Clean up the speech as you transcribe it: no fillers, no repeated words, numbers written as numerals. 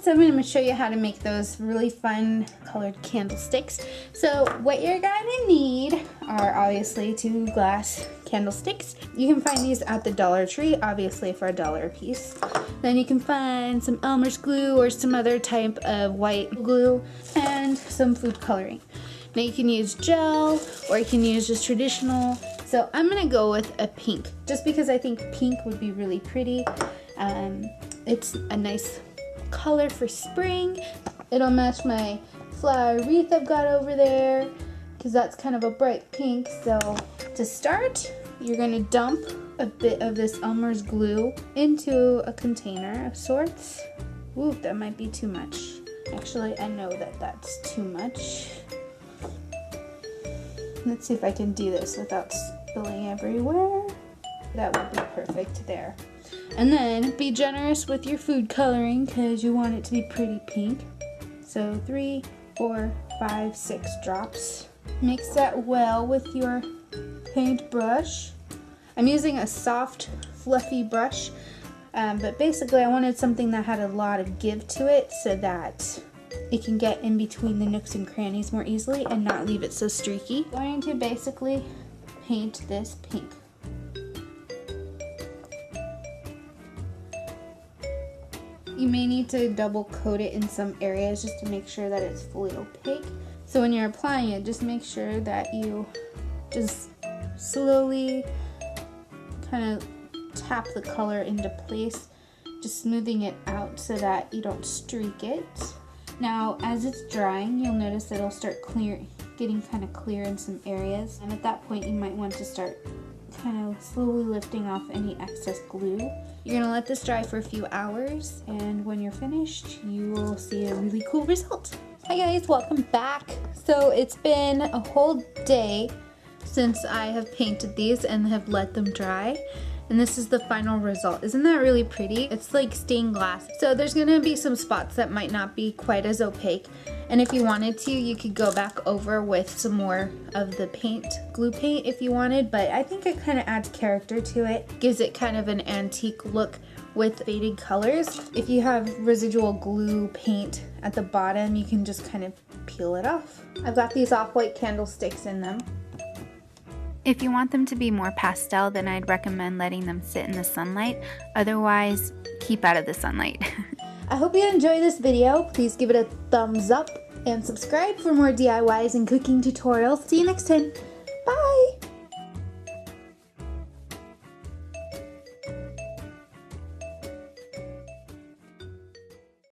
so I'm going to show you how to make those really fun colored candlesticks. So what you're going to need are obviously 2 glass candlesticks. You can find these at the Dollar Tree, obviously for $1 a piece. Then you can find some Elmer's glue or some other type of white glue and some food coloring. Now you can use gel or you can use just traditional. So I'm going to go with a pink just because I think pink would be really pretty. It's a nice color for spring. It'll match my flower wreath I've got over there because that's kind of a bright pink. So to start, you're going to dump a bit of this Elmer's glue into a container of sorts. Ooh, that might be too much. Actually, I know that that's too much. Let's see if I can do this without spilling everywhere. That would be perfect there. And then be generous with your food coloring because you want it to be pretty pink. So 3, 4, 5, 6 drops. Mix that well with your paint brush. I'm using a soft, fluffy brush, but basically I wanted something that had a lot of give to it so that it can get in between the nooks and crannies more easily and not leave it so streaky. I'm going to basically paint this pink. You may need to double coat it in some areas just to make sure that it's fully opaque. So when you're applying it, just make sure that you just slowly kind of tap the color into place, just smoothing it out so that you don't streak it. Now as it's drying, you'll notice it'll start getting kind of clear in some areas, and at that point you might want to start kind of slowly lifting off any excess glue. You're going to let this dry for a few hours, and when you're finished you will see a really cool result. Hi guys, welcome back. So it's been a whole day since I have painted these and have let them dry, and this is the final result. Isn't that really pretty? It's like stained glass. So there's going to be some spots that might not be quite as opaque, and if you wanted to, you could go back over with some more of the glue paint if you wanted, but I think it kind of adds character to it. Gives it kind of an antique look with faded colors. If you have residual glue paint at the bottom, you can just kind of peel it off. I've got these off-white candlesticks in them. If you want them to be more pastel, then I'd recommend letting them sit in the sunlight. Otherwise, keep out of the sunlight. I hope you enjoyed this video. Please give it a thumbs up and subscribe for more DIYs and cooking tutorials. See you next time. Bye!